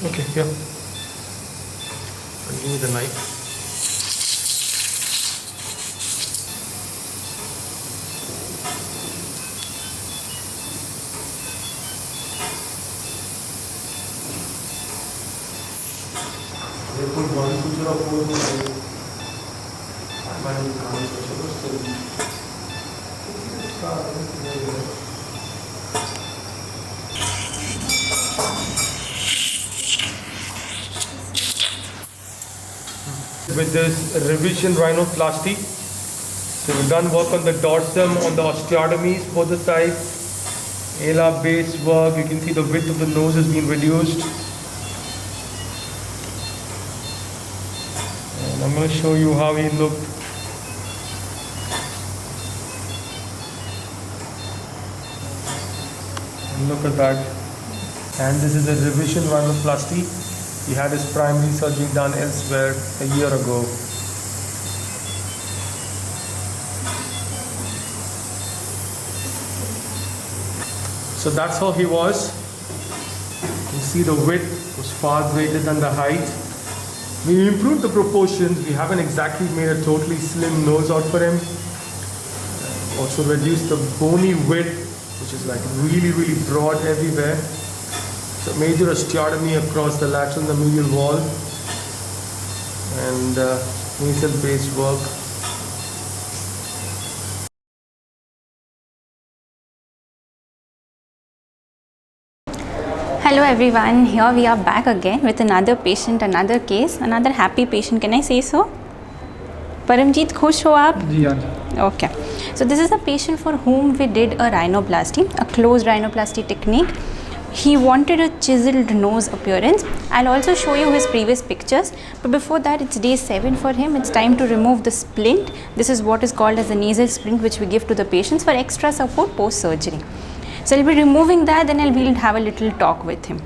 Okay, here. And give me the knife. With this revision rhinoplasty, so we've done work on the dorsum, on the osteotomies, both the sides, alar base work. You can see the width of the nose has been reduced. And I'm going to show you how he looked. And look at that. And this is a revision rhinoplasty. He had his primary surgery done elsewhere a year ago. So that's how he was. You see the width was far greater than the height. We improved the proportions. We haven't exactly made a totally slim nose out for him. Also reduced the bony width, which is like really broad everywhere. So major osteotomy across the lateral and the medial wall, and nasal base work. Hello everyone, here we are back again with another patient, another case, another happy patient. Can I say so? Paramjeet, खुश हो आप? जी हाँ. Okay. So this is a patient for whom we did a rhinoplasty, a closed rhinoplasty technique. He wanted a chiseled nose appearance. I'll also show you his previous pictures, but before that, it's day 7 for him. It's time to remove the splint. This is what is called as a nasal splint, which we give to the patients for extra support post surgery. So I'll be removing that, then we'll have a little talk with him.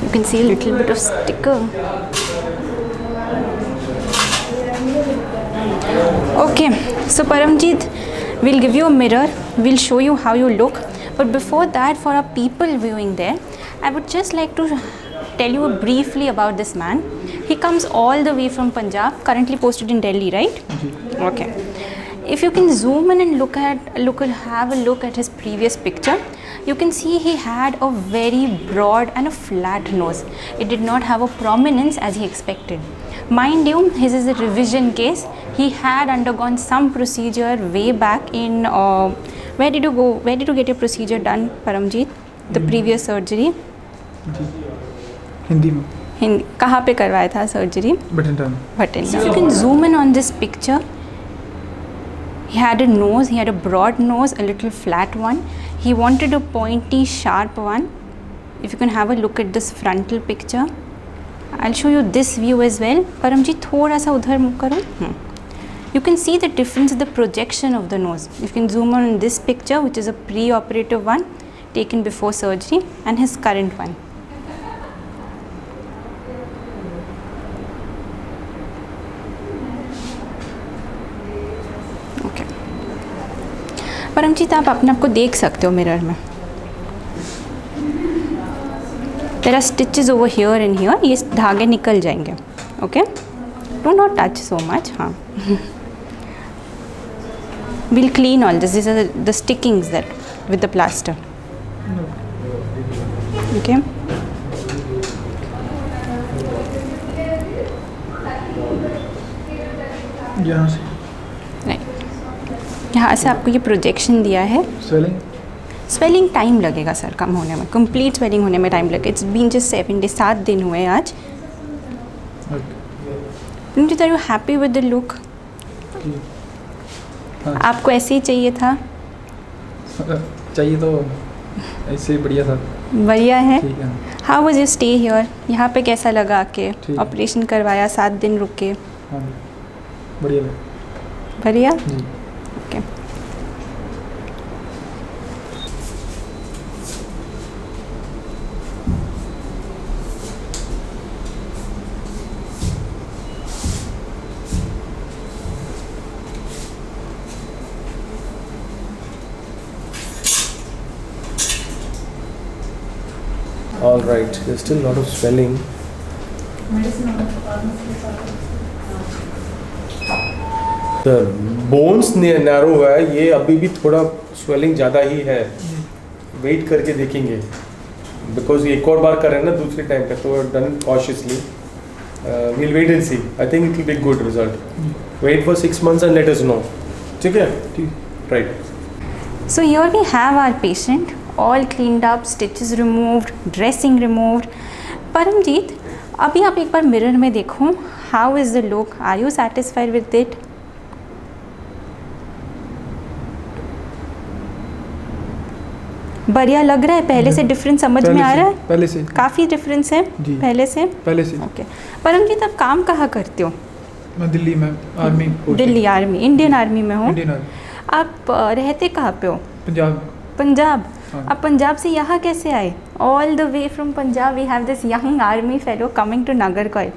You can see a little bit of sticker. Okay, so Paramjeet, we'll give you a mirror, we'll show you how you look, but before that, for our people viewing there, I would just like to tell you briefly about this man. He comes all the way from Punjab, currently posted in Delhi, right? Okay. If you can zoom in and have a look at his previous picture, you can see he had a very broad and a flat nose. It did not have a prominence as he expected. Mind you, his is a revision case. He had undergone some procedure way back in, where did you get your procedure done, Paramjeet? The previous surgery? Hindi में. हिंदी कहाँ पे करवाया था surgery? Bathinda में. Bhatinda. You can zoom in on this picture. He had a nose, he had a broad nose, a little flat one. He wanted a pointy, sharp one. If you can have a look at this frontal picture. I'll show you this view as well. Paramjeet, थोड़ा सा उधर move करो. You can see the difference in the projection of the nose. You can zoom on this picture, which is a pre-operative one taken before surgery, and his current one. Okay. Paramjit, आप अपने आप को देख सकते हो mirror में. There are stitches over here and here. ये धागे निकल जाएंगे. Okay? Do not touch so much. हाँ. We'll clean all this. These are the stickings that with the plaster. Okay? यहाँ से. Right. यहाँ से आपको ये प्रोजेक्शन दिया है. Swelling? स्वेलिंग टाइम लगेगा सर कम होने में. कंप्लीट स्वेलिंग होने में टाइम लगेगा. इट्स बीन जस्ट 7 days, 7 दिन हुए आज. Okay. Are you happy with the look? हाँ. आपको ऐसे ही चाहिए था? चाहिए तो ऐसे ही बढ़िया था. बढ़िया है. ठीक है. How was your stay here? यहाँ पे कैसा लगा आके? ठीक. ऑपरेशन करवाया, 7 दिन रुके. हाँ, बढ़िया लगा. बढ़िया. जी. Okay. All right. There's still a lot of swelling. The bones narrow है, ये अभी भी थोड़ा swelling ज़्यादा ही है. वेट करके देखेंगे बिकॉज एक और बार कर रहे हैं ना दूसरे टाइम पे, तो done cautiously. We'll wait and see. I think it will be good result. Wait for 6 months and let us know. ठीक है? राइट. So here we have our patient, all cleaned up, stitches removed, dressing removed. Paramjeet, अभी आप एक बार mirror में देखो. How is the look? Are you satisfied with it? बढ़िया लग रहा है. पहले से डिफरेंस समझ में आ रहा है? पहले से काफ़ी डिफरेंस है जी। पहले से. ओके. परमजीत, आप काम कहाँ करते हो? मैं दिल्ली में army. Delhi army, Indian army में हो? Indian army. आप रहते कहाँ पे हो? पंजाब. पंजाब. हाँ. आप पंजाब से यहाँ कैसे आए? All the way from Punjab we have this young army fellow coming to Nagercoil.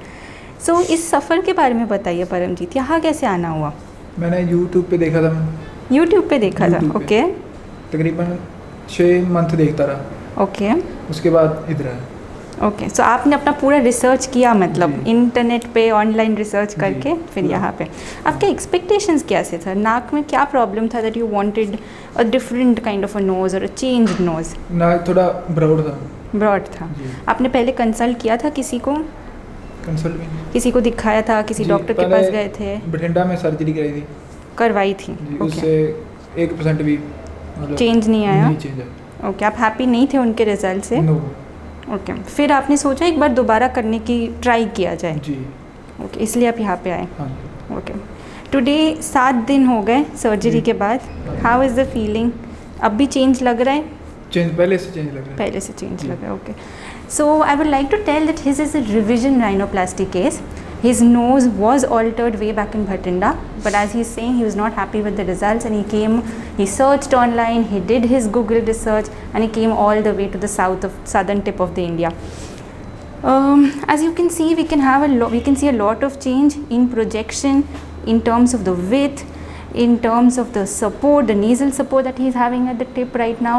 So इस सफ़र के बारे में बताइए परमजीत, यहाँ कैसे आना हुआ? मैंने यूट्यूब पे देखा था. यूट्यूब पे देखा था. YouTube पे. ओके. तकरीबन 6 मंथ देखता रहा. ओके. उसके बाद इधर आया. ओके. सो आपने अपना पूरा रिसर्च किया, मतलब जी। इंटरनेट पे ऑनलाइन रिसर्च जी, करके फिर पूरा। यहाँ पे. आपके एक्सपेक्टेशंस क्या से था? नाक में क्या प्रॉब्लम था that you wanted a different kind of a knows और अ चेंज नोज? ना थोड़ा ब्रॉड था. ब्रॉड था. जी. आपने पहले कंसल्ट किया था किसी को? कंसल्ट भी नहीं. किसी को दिखाया था? किसी जी, डॉक्टर के पहले पास गए थे? बठिंडा में सर्जरी कराई थी. करवाई थी. जी. ओके. उससे 1% भी मतलब चेंज नहीं आया? नहीं चेंज आया. ओके. आप हैप्पी नहीं थे उनके रिजल्ट से? नो. ओके. फिर आपने सोचा एक बार दोबारा करने की ट्राई किया जाए. जी. ओके. इसलिए आप यहाँ पे आए. हाँ. ओके. टुडे 7 दिन हो गए सर्जरी जी। के बाद. How is the feeling? अब भी चेंज लग रहा है? चेंज पहले से चेंज लग रहा है. पहले से चेंज जी। लग रहा है. Okay. So I would like to tell that his is a revision rhinoplasty case. His nose was altered way back in Bhatinda, but as he's saying, he was not happy with the results and he came, he searched online, he did his Google research and he came all the way to the southern tip of the India. As you can see, we can see a lot of change in projection, in terms of the width, in terms of the support, the nasal support that he's having at the tip right now.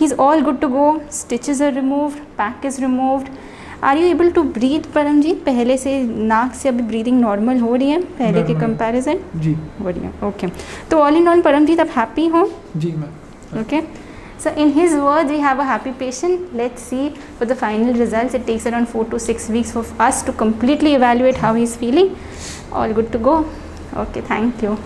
He's all good to go. Stitches are removed, pack is removed. Are you able to breathe, Paramjeet? पहले से नाक से अभी breathing normal हो रही है पहले के Normal है. कंपैरिजन? जी. बढ़िया. ओके. तो ऑल इन ऑल परमजीत, आप हैप्पी हो? जी. मैं Okay. So in his words, we have a happy patient. Let's see for the final results. It takes around 4 to 6 weeks for us to completely evaluate how he's feeling. All good to go. Okay, thank you.